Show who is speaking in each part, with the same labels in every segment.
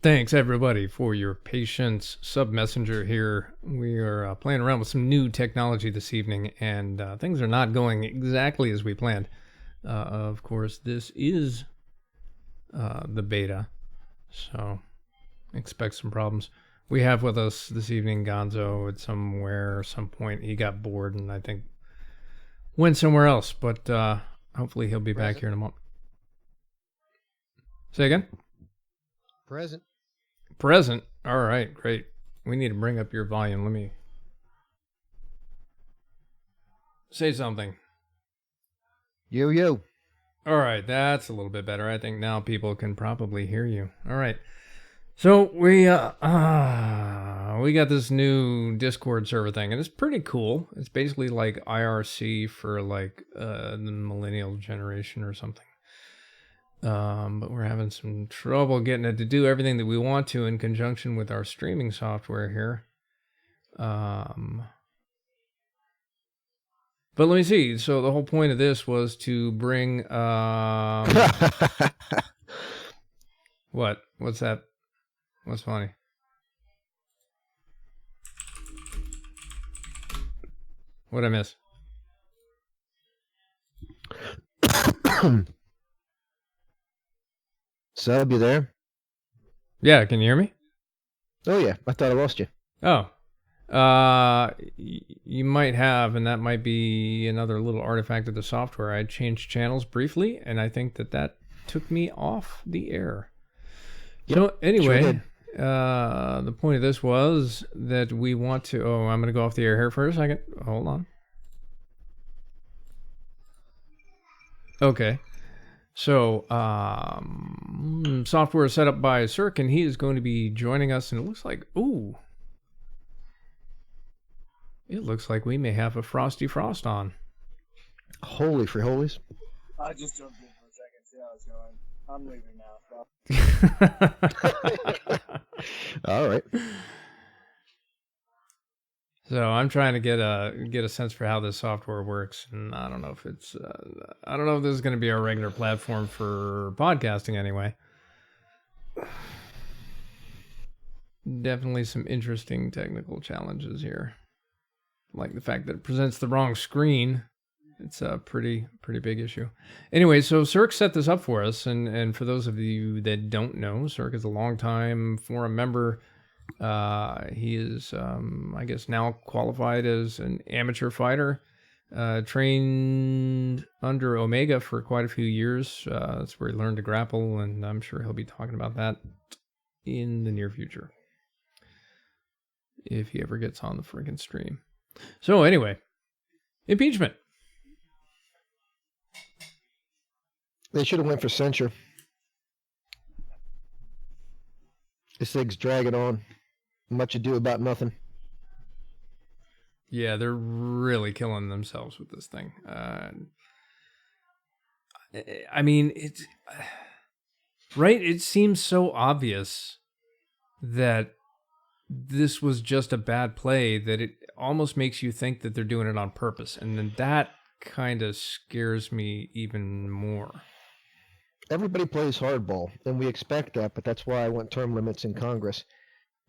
Speaker 1: Thanks, everybody, for your patience. Sub-Messenger here. We are playing around with some new technology this evening, and things are not going exactly as we planned. Of course, this is the beta, so expect some problems. We have with us this evening Gonzo at some point. He got bored and I think went somewhere else, but hopefully he'll be back here in a moment. Say again? Present. All right, great. We need to bring up your volume. Let me say something.
Speaker 2: Yo.
Speaker 1: All right, that's a little bit better. I think now people can probably hear you. All right. So we got this new Discord server thing, and it's pretty cool. It's basically like IRC for like the millennial generation or something. But we're having some trouble getting it to do everything that we want to in conjunction with our streaming software here. But let me see. So the whole point of this was to bring what? What's that? What's funny? What'd I miss?
Speaker 2: Sub, you there?
Speaker 1: Yeah, can you hear me?
Speaker 2: Oh yeah, I thought I lost you.
Speaker 1: Oh. You might have, and that might be another little artifact of the software. I changed channels briefly, and I think that took me off the air.
Speaker 2: Yep,
Speaker 1: so anyway,
Speaker 2: sure did.
Speaker 1: The point of this was that we want to... Oh, I'm going to go off the air here for a second. Hold on. Okay. So, software is set up by Sirc, and he is going to be joining us, and it looks like... Ooh. It looks like we may have a Frosty Frost on.
Speaker 2: Holy free holies.
Speaker 3: I just jumped in for a second, see how it's going. I'm leaving now.
Speaker 2: All right.
Speaker 1: So I'm trying to get a sense for how this software works, and I don't know if it's I don't know if this is going to be our regular platform for podcasting anyway. Definitely some interesting technical challenges here, like the fact that it presents the wrong screen. It's a pretty big issue. Anyway, so Sirc set this up for us, and for those of you that don't know, Sirc is a longtime forum member. He is, I guess, now qualified as an amateur fighter, trained under Omega for quite a few years. That's where he learned to grapple, and I'm sure he'll be talking about that in the near future, if he ever gets on the freaking stream. So anyway, impeachment.
Speaker 2: They should have went for censure. This thing's dragging on. Much ado about nothing.
Speaker 1: Yeah, they're really killing themselves with this thing. I mean, it's right. It seems so obvious that this was just a bad play that it almost makes you think that they're doing it on purpose, and then that kind of scares me even more.
Speaker 2: Everybody plays hardball, and we expect that, but that's why I want term limits in Congress.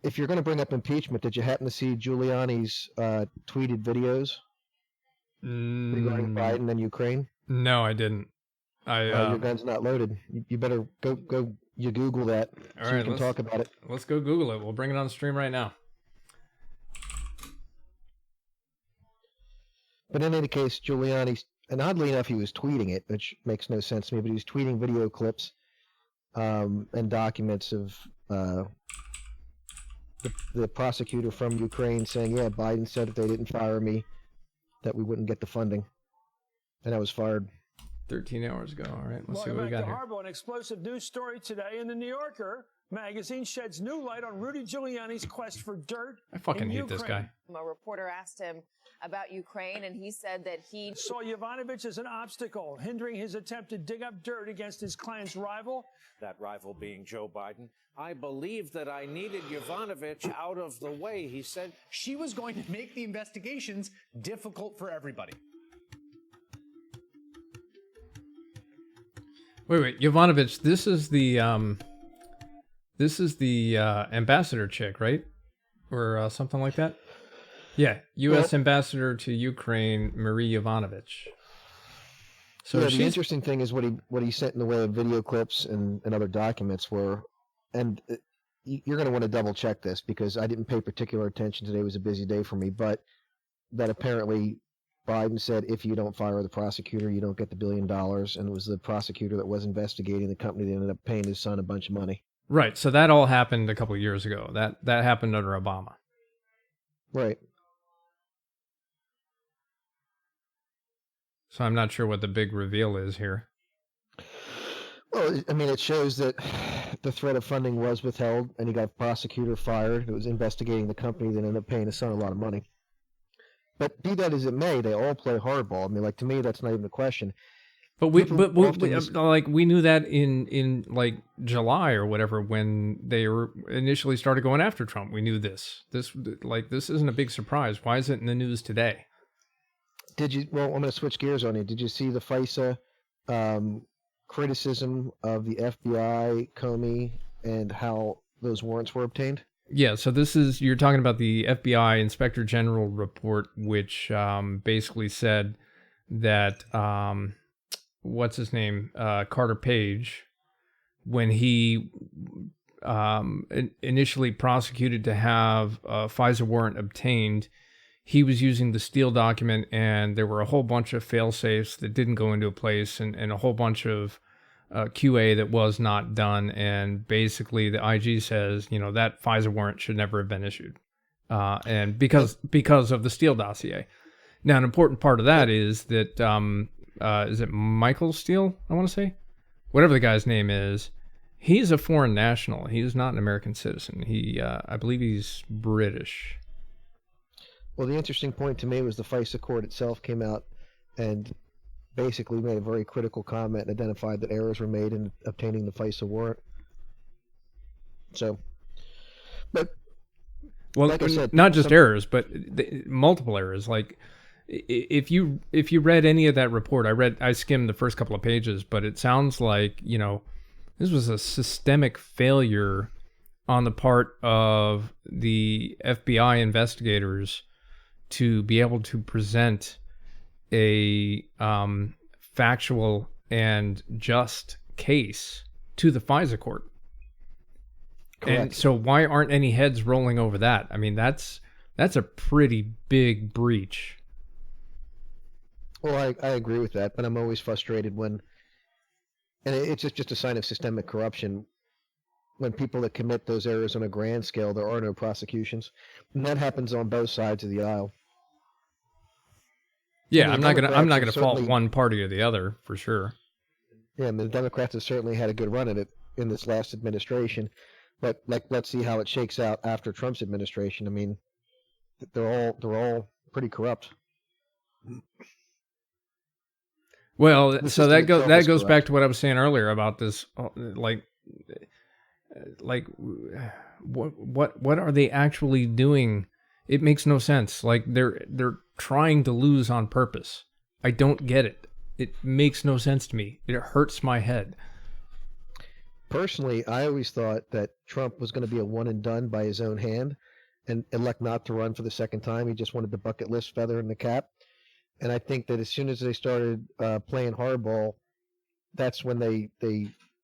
Speaker 2: If you're going to bring up impeachment, did you happen to see Giuliani's tweeted videos regarding Biden and Ukraine?
Speaker 1: No, I didn't.
Speaker 2: Your gun's not loaded. You better go. You Google that so you can talk about it.
Speaker 1: Let's go Google it. We'll bring it on the stream right now.
Speaker 2: But in any case, Giuliani's, and oddly enough, he was tweeting it, which makes no sense to me, but he was tweeting video clips and documents of the prosecutor from Ukraine saying, yeah, Biden said if they didn't fire me, that we wouldn't get the funding. And I was fired.
Speaker 1: 13 hours ago. All right, let's see what we got here.
Speaker 4: Harbaugh, an explosive news story today in the New Yorker magazine sheds new light on Rudy Giuliani's quest for dirt.
Speaker 1: I fucking hate this guy.
Speaker 5: A reporter asked him about Ukraine, and he said that he
Speaker 4: saw Yovanovitch as an obstacle, hindering his attempt to dig up dirt against his client's rival.
Speaker 6: That rival being Joe Biden. I believed that I needed Yovanovitch out of the way, he said.
Speaker 7: She was going to make the investigations difficult for everybody.
Speaker 1: Wait, Yovanovitch, this This is the ambassador chick, right? Or something like that? Yeah, U.S. ambassador to Ukraine, Marie Yovanovitch. So
Speaker 2: yeah, the
Speaker 1: she's
Speaker 2: interesting thing is what he sent in the way of video clips and other documents were, and you're going to want to double check this because I didn't pay particular attention today. It was a busy day for me, but that apparently Biden said if you don't fire the prosecutor, you don't get the $1 billion, and it was the prosecutor that was investigating the company that ended up paying his son a bunch of money.
Speaker 1: right. So that all happened a couple of years ago. That happened under Obama.
Speaker 2: Right.
Speaker 1: So I'm not sure what the big reveal is here.
Speaker 2: Well, I mean, it shows that the threat of funding was withheld, and he got a prosecutor fired who was investigating the company that ended up paying his son a lot of money. But be that as it may, they all play hardball. I mean, like, to me, that's not even a question.
Speaker 1: But we knew that in like July or whatever when they were initially started going after Trump. We knew this. This isn't a big surprise. Why is it in the news today?
Speaker 2: Did you? Well, I'm going to switch gears on you. Did you see the FISA criticism of the FBI, Comey, and how those warrants were obtained?
Speaker 1: Yeah, so you're talking about the FBI Inspector General report, which basically said that what's his name, Carter Page, when he initially prosecuted to have a FISA warrant obtained, he was using the Steele document, and there were a whole bunch of fail-safes that didn't go into a place, and a whole bunch of QA that was not done. And basically, the IG says, that FISA warrant should never have been issued, and because of the Steele dossier. Now, an important part of that is that is it Michael Steele? I want to say, whatever the guy's name is. He's a foreign national. He's not an American citizen. I believe he's British.
Speaker 2: Well, the interesting point to me was the FISA court itself came out and basically made a very critical comment and identified that errors were made in obtaining the FISA warrant. So, but
Speaker 1: well,
Speaker 2: like I said,
Speaker 1: not just errors, but multiple errors. Like if you read any of that report, I skimmed the first couple of pages, but it sounds like this was a systemic failure on the part of the FBI investigators to be able to present a factual and just case to the FISA court. Correct. And so why aren't any heads rolling over that? I mean, that's a pretty big breach.
Speaker 2: Well, I agree with that, but I'm always frustrated when, and it's just a sign of systemic corruption, when people that commit those errors on a grand scale, there are no prosecutions. And that happens on both sides of the aisle.
Speaker 1: Yeah, I'm not gonna fault one party or the other for sure.
Speaker 2: Yeah, and the Democrats have certainly had a good run at it in this last administration, but let's see how it shakes out after Trump's administration. I mean, they're all pretty corrupt.
Speaker 1: Well, so that goes back to what I was saying earlier about this, like what are they actually doing? It makes no sense. Like they're trying to lose on purpose. I don't get it. It makes no sense to me. It hurts my head.
Speaker 2: Personally, I always thought that Trump was going to be a one and done by his own hand and elect not to run for the second time. He just wanted the bucket list feather in the cap. And I think that as soon as they started playing hardball, that's when they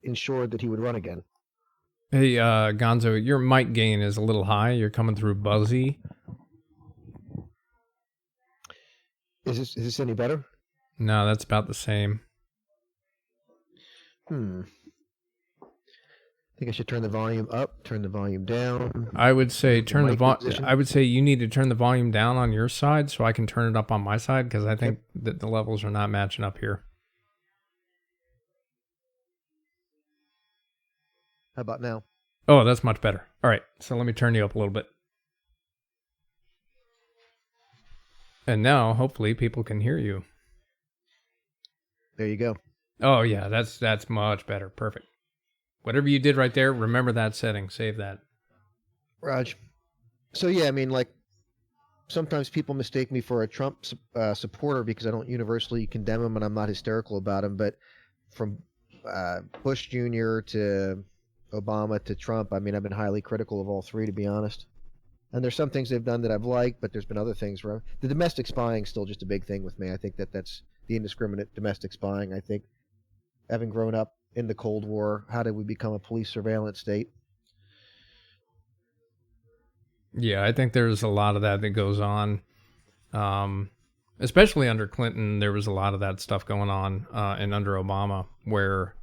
Speaker 2: ensured that he would run again.
Speaker 1: Hey, Gonzo, your mic gain is a little high. You're coming through buzzy.
Speaker 2: Is this any better?
Speaker 1: No, that's about the same.
Speaker 2: I think I should turn the volume up, turn the volume down.
Speaker 1: I would say I would say you need to turn the volume down on your side so I can turn it up on my side, because I think that the levels are not matching up here.
Speaker 2: How about now?
Speaker 1: Oh, that's much better. All right, so let me turn you up a little bit. And now, hopefully, people can hear you.
Speaker 2: There you go.
Speaker 1: Oh, yeah, that's much better. Perfect. Whatever you did right there, remember that setting. Save that.
Speaker 2: Raj. So, yeah, I mean, like, sometimes people mistake me for a Trump supporter because I don't universally condemn him and I'm not hysterical about him. But from Bush Jr. to Obama to Trump, I mean, I've been highly critical of all three, to be honest. And there's some things they've done that I've liked, but there's been other things where the domestic spying is still just a big thing with me. I think that's the indiscriminate domestic spying. I think, having grown up in the Cold War, how did we become a police surveillance state?
Speaker 1: Yeah, I think there's a lot of that goes on. Especially under Clinton, there was a lot of that stuff going on, and under Obama, where,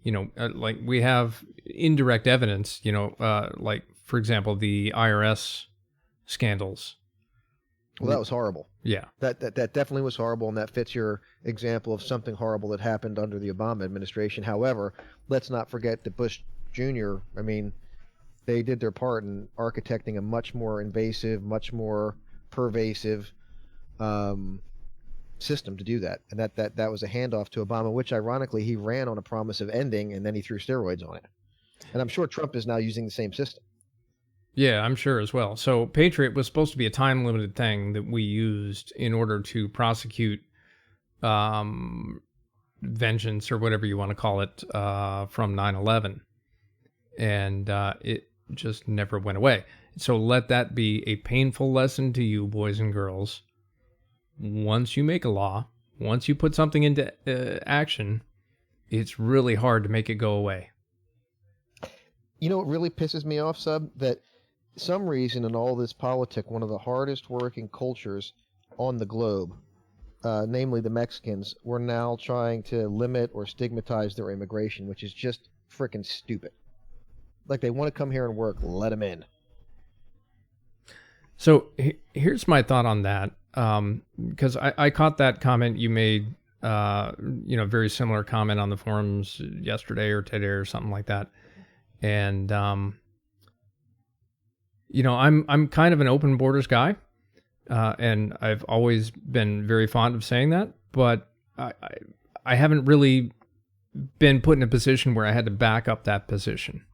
Speaker 1: like we have indirect evidence, like, for example, the IRS scandals.
Speaker 2: Well, that was horrible.
Speaker 1: Yeah.
Speaker 2: That definitely was horrible, and that fits your example of something horrible that happened under the Obama administration. However, let's not forget that Bush Jr., I mean, they did their part in architecting a much more invasive, much more pervasive system to do that. And that was a handoff to Obama, which ironically he ran on a promise of ending, and then he threw steroids on it. And I'm sure Trump is now using the same system.
Speaker 1: Yeah, I'm sure as well. So Patriot was supposed to be a time-limited thing that we used in order to prosecute vengeance, or whatever you want to call it, from 9/11. And it just never went away. So let that be a painful lesson to you, boys and girls. Once you make a law, once you put something into action, it's really hard to make it go away.
Speaker 2: You know what really pisses me off, Sub? That some reason in all this politic, one of the hardest working cultures on the globe, namely the Mexicans, we're now trying to limit or stigmatize their immigration, which is just freaking stupid. Like, they want to come here and work, let them in.
Speaker 1: So here's my thought on that, because I caught that comment you made, very similar comment on the forums yesterday or today or something like that. And, I'm kind of an open borders guy, and I've always been very fond of saying that, but I haven't really been put in a position where I had to back up that position.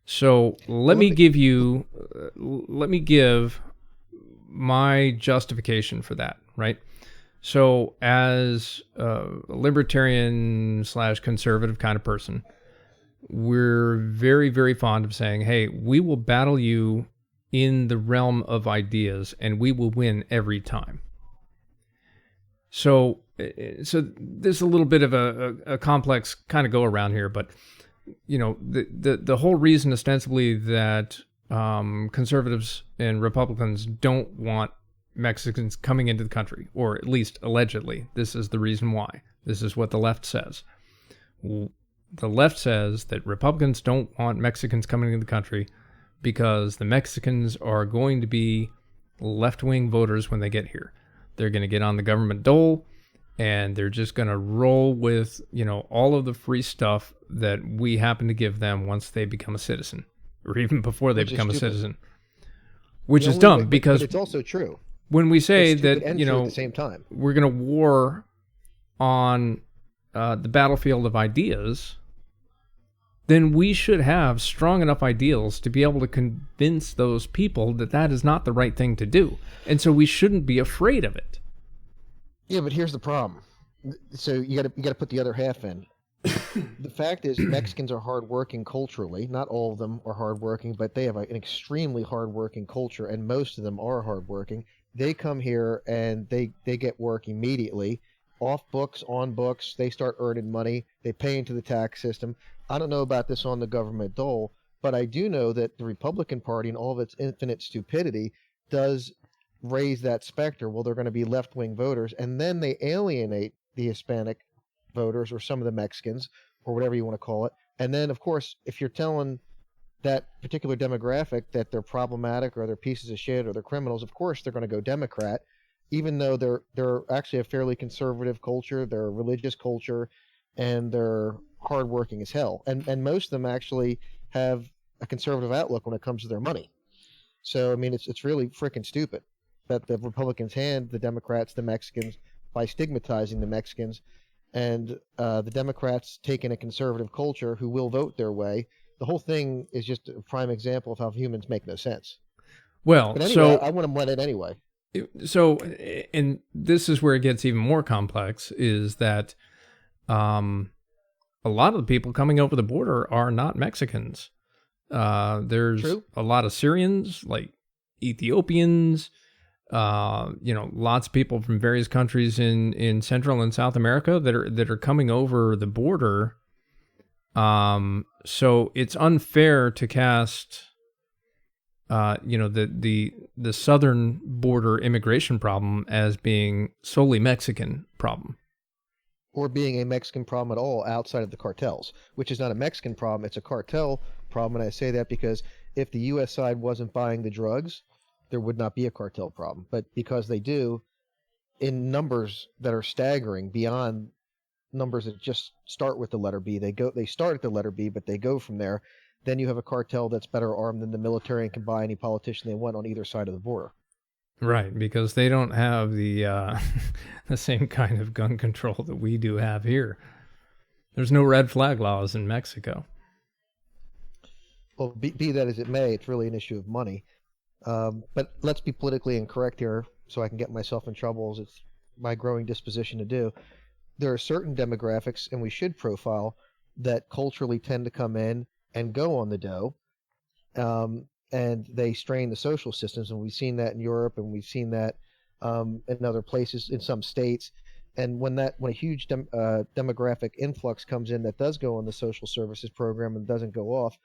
Speaker 1: So let me give my justification for that, right? So as a libertarian / conservative kind of person, we're very, very fond of saying, hey, we will battle you in the realm of ideas and we will win every time. So there's a little bit of a complex kind of go around here, but the whole reason ostensibly that conservatives and Republicans don't want Mexicans coming into the country, or at least allegedly, this is the reason why. This is what the left says. The left says that Republicans don't want Mexicans coming into the country because the Mexicans are going to be left-wing voters when they get here. They're going to get on the government dole, and they're just going to roll with, all of the free stuff that we happen to give them once they become a citizen, or even before they become a citizen. Which is dumb, because
Speaker 2: but it's also true.
Speaker 1: When we say that,
Speaker 2: at the same time,
Speaker 1: we're going to war on the battlefield of ideas, then we should have strong enough ideals to be able to convince those people that that is not the right thing to do. And so we shouldn't be afraid of it.
Speaker 2: Yeah, but here's the problem. So you got to put the other half in. The fact is, Mexicans are hardworking culturally. Not all of them are hardworking, but they have an extremely hardworking culture, and most of them are hardworking. They come here and they get work immediately, off books, on books. They start earning money. They pay into the tax system. I don't know about this on the government dole, but I do know that the Republican Party, in all of its infinite stupidity, does raise that specter. Well, they're going to be left-wing voters, and then they alienate the Hispanic voters, or some of the Mexicans, or whatever you want to call it. And then, of course, if you're telling that particular demographic that they're problematic, or they're pieces of shit, or they're criminals, of course they're going to go Democrat, even though they're actually a fairly conservative culture, they're a religious culture, and they're hardworking as hell. And most of them actually have a conservative outlook when it comes to their money. So, I mean, it's really freaking stupid that the Republicans hand the Democrats the Mexicans by stigmatizing the Mexicans, and the Democrats taking a conservative culture who will vote their way. The whole thing is just a prime example of how humans make no sense.
Speaker 1: Well,
Speaker 2: but anyway,
Speaker 1: so
Speaker 2: I want them let it anyway.
Speaker 1: So, and this is where it gets even more complex, is that a lot of the people coming over the border are not Mexicans. There's
Speaker 2: True.
Speaker 1: a lot of Syrians, like Ethiopians, lots of people from various countries in Central and South America that are coming over the border. So it's unfair to cast, the southern border immigration problem as being solely Mexican problem.
Speaker 2: Or being a Mexican problem at all outside of the cartels, which is not a Mexican problem, it's a cartel problem. And I say that because if the U.S. side wasn't buying the drugs, there would not be a cartel problem. But because they do, in numbers that are staggering beyond numbers that just start with the letter B, they start at the letter B, but they go from there. Then you have a cartel that's better armed than the military and can buy any politician they want on either side of the border.
Speaker 1: Right, because they don't have the the same kind of gun control that we do have here. There's no red flag laws in Mexico.
Speaker 2: Well, be that as it may, it's really an issue of money. But let's be politically incorrect here so I can get myself in trouble, as it's my growing disposition to do. There are certain demographics, and we should profile, that culturally tend to come in and go on the dough. And they strain the social systems, and we've seen that in Europe, and we've seen that in other places, in some states. And when a huge demographic influx comes in that does go on the social services program and doesn't go off,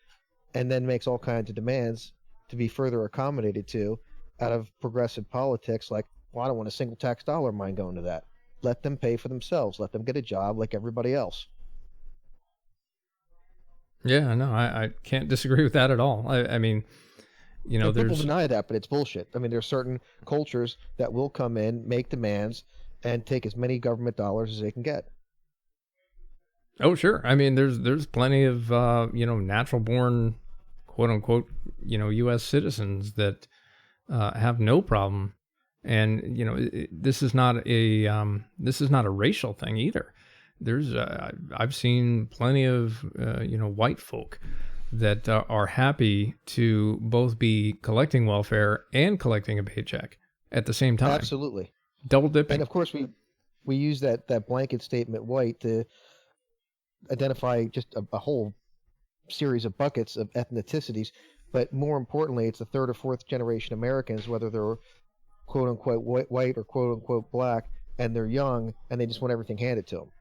Speaker 2: and then makes all kinds of demands to be further accommodated to out of progressive politics, like, well, I don't want a single tax dollar of mine going to that. Let them pay for themselves. Let them get a job like everybody else.
Speaker 1: Yeah, no, I can't disagree with that at all. I mean,
Speaker 2: People
Speaker 1: there's
Speaker 2: deny that, but it's bullshit. I mean, there are certain cultures that will come in, make demands, and take as many government dollars as they can get.
Speaker 1: oh sure. I mean, there's plenty of natural born, quote unquote, U.S. citizens that have no problem, and this is not a racial thing either. There's I've seen plenty of white folk that are happy to both be collecting welfare and collecting a paycheck at the same time.
Speaker 2: Absolutely.
Speaker 1: Double dipping.
Speaker 2: And of course, we use that blanket statement white to identify just a whole series of buckets of ethnicities. But more importantly, it's the third or fourth generation Americans, whether they're quote unquote white or quote unquote black, and they're young and they just want everything handed to them.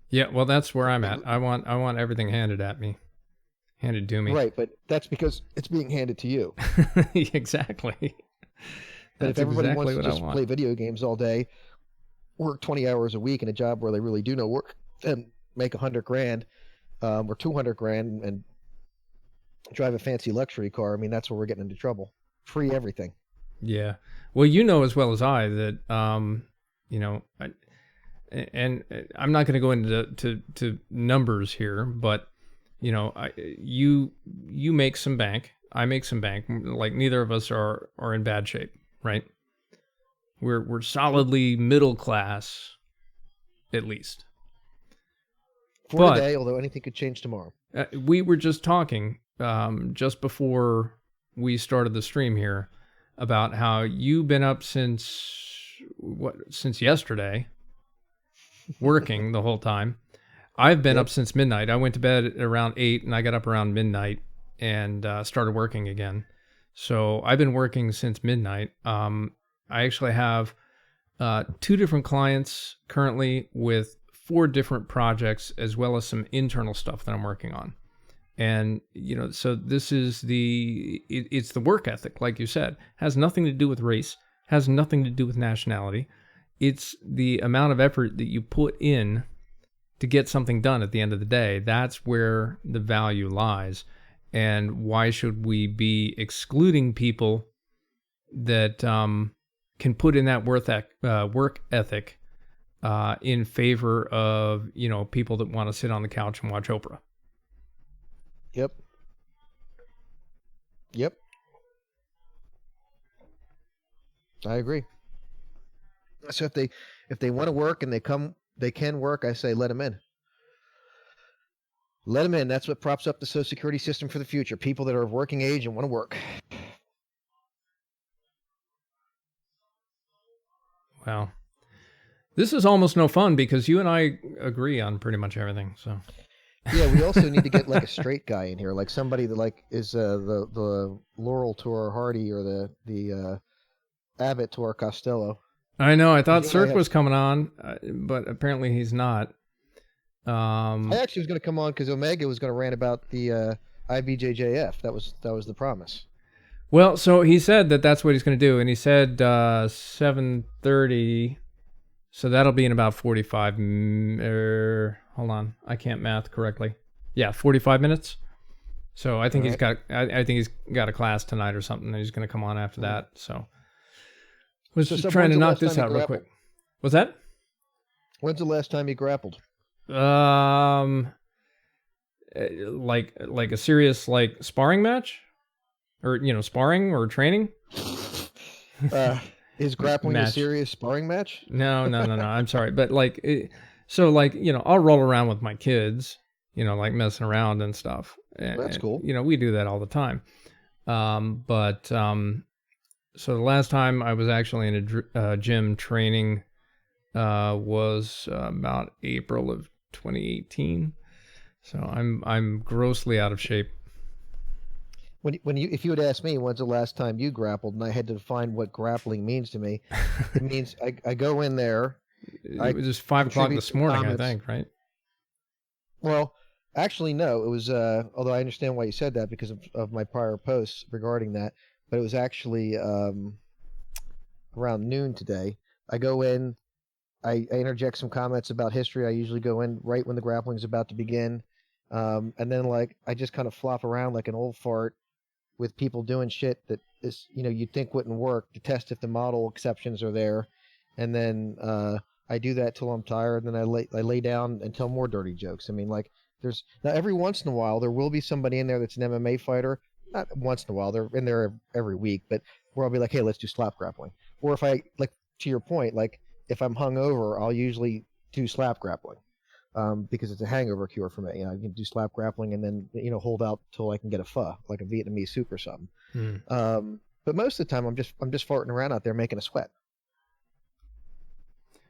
Speaker 1: Yeah, well, that's where I'm at. I want everything handed to me.
Speaker 2: Right, but that's because it's being handed to you.
Speaker 1: Exactly.
Speaker 2: But if
Speaker 1: That's
Speaker 2: everybody
Speaker 1: exactly
Speaker 2: wants to
Speaker 1: what
Speaker 2: just
Speaker 1: I want.
Speaker 2: play video games all day, work 20 hours a week in a job where they really do no work, and make $100,000 or $200,000 and drive a fancy luxury car, I mean, that's where we're getting into trouble. Free everything.
Speaker 1: Yeah. Well, as well as I that and I'm not going to go into to numbers here, but you make some bank, I make some bank. Like neither of us are in bad shape, right? We're solidly middle class, at least.
Speaker 2: For today, although anything could change tomorrow.
Speaker 1: We were just talking just before we started the stream here about how you've been up since yesterday, working the whole time. I've been up since midnight. I went to bed at around 8 and I got up around midnight and started working again. So I've been working since midnight. I actually have 2 different clients currently with 4 different projects, as well as some internal stuff that I'm working on. And, so this is it's the work ethic, like you said, has nothing to do with race, has nothing to do with nationality. It's the amount of effort that you put in to get something done at the end of the day. That's where the value lies. And why should we be excluding people that can put in that work ethic in favor of, people that want to sit on the couch and watch Oprah?
Speaker 2: Yep. I agree. So if they want to work and they can work, I say let them in. Let them in. That's what props up the Social Security system for the future. People that are of working age and want to work.
Speaker 1: Well, This is almost no fun because you and I agree on pretty much everything. So
Speaker 2: Yeah, we also need to get like a straight guy in here, like somebody that like is the Laurel to our Hardy or the Abbott to our Costello.
Speaker 1: I know I thought
Speaker 2: You and I
Speaker 1: Sirc
Speaker 2: have-
Speaker 1: was coming on, but apparently he's not.
Speaker 2: I actually was going to come on because Omega was going to rant about the IBJJF. That was the promise.
Speaker 1: Well, so he said that that's what he's going to do, and he said 7:30, so that'll be in about 45. Hold on, I can't math correctly. Yeah, 45 minutes. So I think
Speaker 2: All
Speaker 1: he's got. I think he's got a class tonight or something, and he's going to come on after that. So was
Speaker 2: So
Speaker 1: just
Speaker 2: Sub,
Speaker 1: trying
Speaker 2: when's
Speaker 1: to
Speaker 2: the
Speaker 1: knock
Speaker 2: last
Speaker 1: this
Speaker 2: time
Speaker 1: out
Speaker 2: you
Speaker 1: real quick. What's that?
Speaker 2: When's the last time you grappled?
Speaker 1: Like a serious like sparring match, or sparring or training.
Speaker 2: Is grappling a
Speaker 1: Match.
Speaker 2: serious sparring match?
Speaker 1: No. I'm sorry, but I'll roll around with my kids, like messing around and stuff.
Speaker 2: That's cool.
Speaker 1: We do that all the time. So the last time I was actually in a gym training was about April of 2018. So I'm grossly out of shape.
Speaker 2: If you had asked me when's the last time you grappled, and I had to define what grappling means to me, it means I go in there.
Speaker 1: It was just 5 o'clock this morning, I think, right?
Speaker 2: Well, actually, no. It was although I understand why you said that because of my prior posts regarding that, but it was actually around noon today. I go in, I interject some comments about history. I usually go in right when the grappling is about to begin, and then I just kind of flop around like an old fart with people doing shit that is you'd think wouldn't work to test if the model exceptions are there, and then I do that till I'm tired, and then I lay down and tell more dirty jokes. I mean, there's now every once in a while there will be somebody in there that's an MMA fighter. Not once in a while, they're in there every week, but where I'll be like, hey, let's do slap grappling. Or if I to your point, if I'm hungover, I'll usually do slap grappling. Because it's a hangover cure for me. I can do slap grappling and then hold out till I can get a pho, like a Vietnamese soup or something. But most of the time, I'm just farting around out there making a sweat.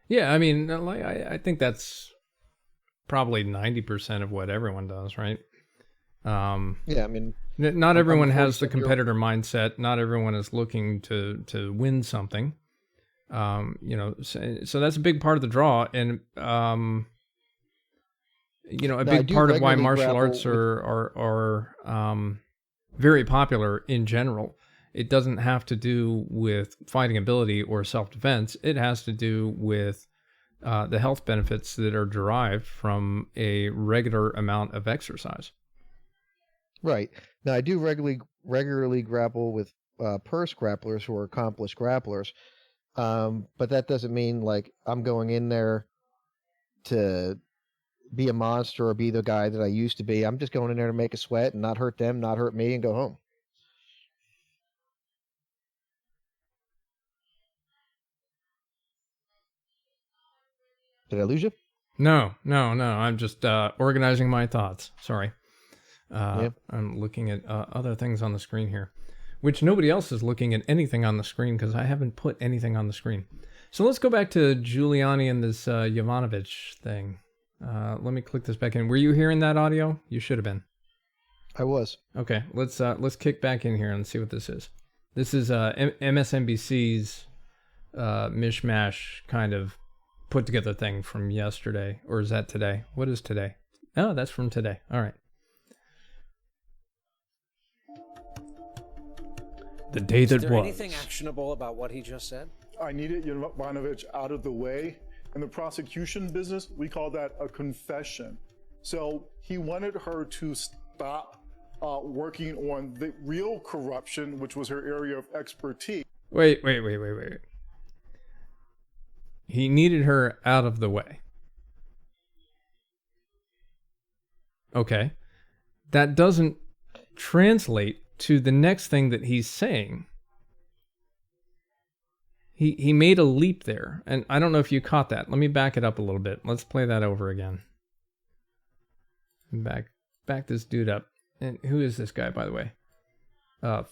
Speaker 1: Yeah, I mean, I think that's probably 90% of what everyone does, right?
Speaker 2: Yeah, I mean,
Speaker 1: not everyone
Speaker 2: I'm
Speaker 1: has the
Speaker 2: 47-year-old.
Speaker 1: competitor mindset. Not everyone is looking to win something. So that's a big part of the draw, and a
Speaker 2: I
Speaker 1: big
Speaker 2: do
Speaker 1: part of why
Speaker 2: regularly
Speaker 1: martial
Speaker 2: grapple
Speaker 1: arts are very popular in general. It doesn't have to do with fighting ability or self-defense. It has to do with the health benefits that are derived from a regular amount of exercise.
Speaker 2: Right. Now, I do regularly grapple with purse grapplers who are accomplished grapplers, but that doesn't mean I'm going in there to be a monster or be the guy that I used to be. I'm just going in there to make a sweat and not hurt them, not hurt me, and go home. Did I lose you?
Speaker 1: No. I'm just organizing my thoughts. Sorry.
Speaker 2: Yeah.
Speaker 1: I'm looking at other things on the screen here, which nobody else is looking at anything on the screen because I haven't put anything on the screen. So let's go back to Giuliani and this Jovanovic thing. Let me click this back in. Were you hearing that audio? You should have been.
Speaker 2: I was.
Speaker 1: Okay, let's kick back in here and see what this is. This is MSNBC's mishmash kind of put together thing from yesterday, or is that today? What is today? Oh, that's from today. All right. The day that
Speaker 6: Is there
Speaker 1: was.
Speaker 6: anything actionable about what he just said?
Speaker 8: I needed Jovanovic out of the way. In the prosecution business, we call that a confession. So he wanted her to stop working on the real corruption, which was her area of expertise.
Speaker 1: Wait. He needed her out of the way. Okay. That doesn't translate to the next thing that he's saying. He made a leap there, and I don't know if you caught that. Let me back it up a little bit. Let's play that over again. Back this dude up. And who is this guy, by the way?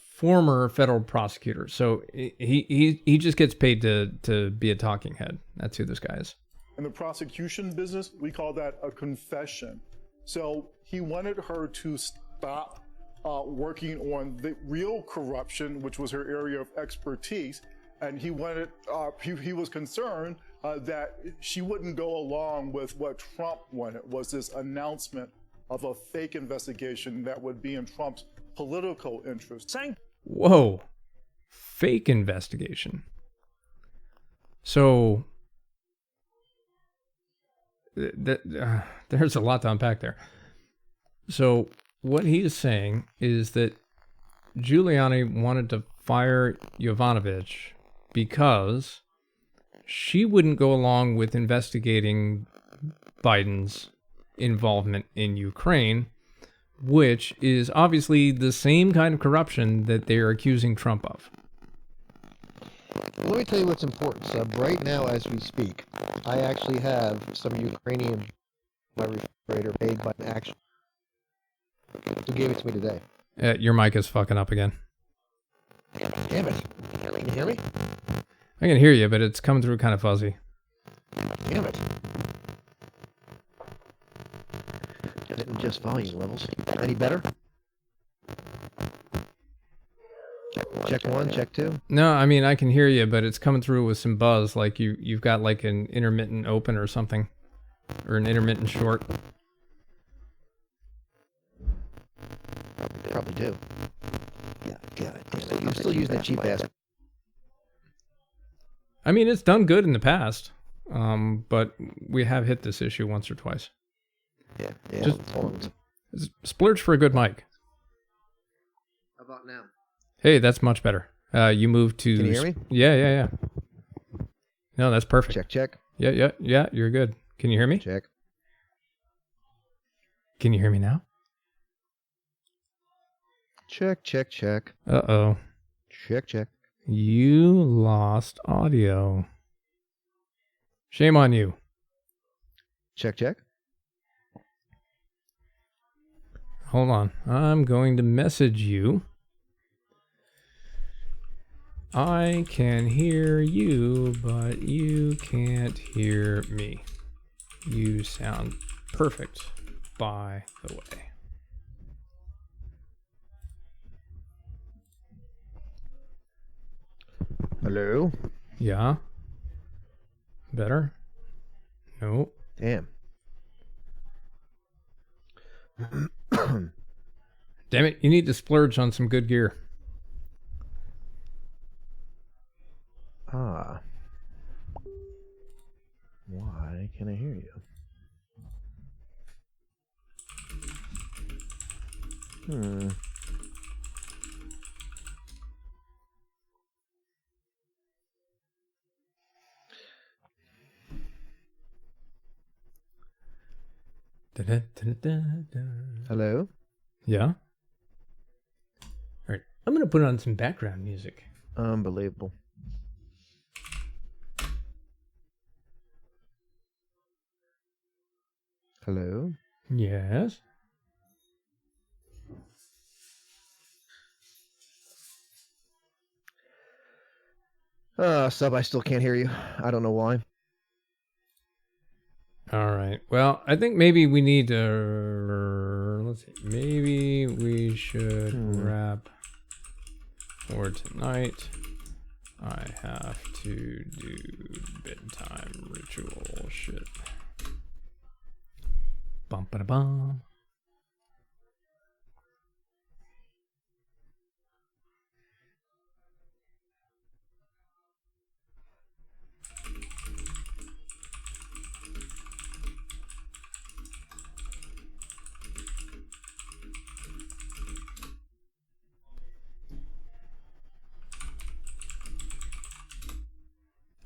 Speaker 1: former federal prosecutor. So he just gets paid to be a talking head. That's who this guy is.
Speaker 8: In the prosecution business, we call that a confession. So he wanted her to stop working on the real corruption, which was her area of expertise. And he wanted, he was concerned that she wouldn't go along with what Trump wanted, was this announcement of a fake investigation that would be in Trump's political interest.
Speaker 1: Whoa, fake investigation. So there's a lot to unpack there. So what he is saying is that Giuliani wanted to fire Yovanovitch because she wouldn't go along with investigating Biden's involvement in Ukraine, which is obviously the same kind of corruption that they're accusing Trump of.
Speaker 2: Let me tell you what's important, Sub. Right now, as we speak, I actually have some Ukrainian my refrigerator made by an actual who gave it to me today.
Speaker 1: Your mic is fucking up again.
Speaker 2: Damn it. Can you hear me?
Speaker 1: I can hear you, but it's coming through kind of fuzzy.
Speaker 2: Damn it. Didn't adjust volume levels. Any better? Check one, check two.
Speaker 1: No, I mean, I can hear you, but it's coming through with some buzz, like you've got like an intermittent open or something, or an intermittent short.
Speaker 2: Probably do. Yeah, you're still using that cheap ass.
Speaker 1: I mean, it's done good in the past, but we have hit this issue once or twice.
Speaker 2: Yeah.
Speaker 1: Just splurge for a good mic.
Speaker 2: How about now?
Speaker 1: Hey, that's much better. You moved to...
Speaker 2: Can you hear me?
Speaker 1: Yeah. No, that's perfect.
Speaker 2: Check.
Speaker 1: Yeah, you're good. Can you hear me?
Speaker 2: Check.
Speaker 1: Can you hear me now?
Speaker 2: Check.
Speaker 1: Uh-oh.
Speaker 2: Check.
Speaker 1: You lost audio. Shame on you.
Speaker 2: Check.
Speaker 1: Hold on. I'm going to message you. I can hear you, but you can't hear me. You sound perfect, by the way.
Speaker 2: Hello?
Speaker 1: Yeah? Better? Nope.
Speaker 2: Damn.
Speaker 1: Damn it, you need to splurge on some good gear.
Speaker 2: Why can I hear you? Hello?
Speaker 1: Yeah? All right, I'm going to put on some background music.
Speaker 2: Unbelievable. Hello?
Speaker 1: Yes?
Speaker 2: Sub, I still can't hear you. I don't know why.
Speaker 1: All right. Well, I think maybe we need to... let's see. Maybe we should wrap for tonight. I have to do bedtime ritual shit. Bum ba da bum.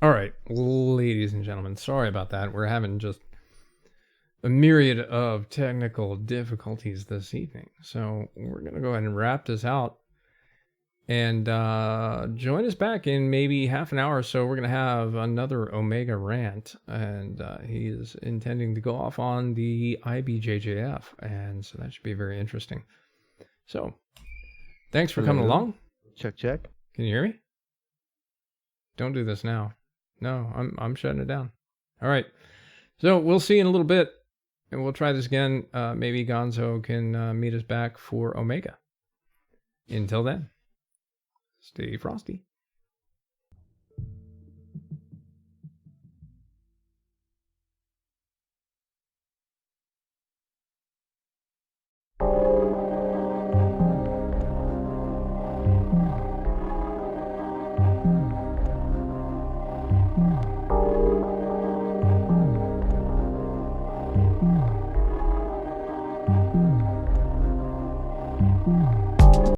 Speaker 1: All right, ladies and gentlemen, sorry about that. We're having just a myriad of technical difficulties this evening. So we're going to go ahead and wrap this out. And join us back in maybe half an hour or so. We're going to have another Omega rant. And he is intending to go off on the IBJJF. And so that should be very interesting. So Thanks for coming
Speaker 2: Hello?
Speaker 1: along.
Speaker 2: Check, check.
Speaker 1: Can you hear me? Don't do this now. No, I'm shutting it down. All right. So we'll see in a little bit, and we'll try this again. Maybe Gonzo can meet us back for Omega. Until then, stay frosty.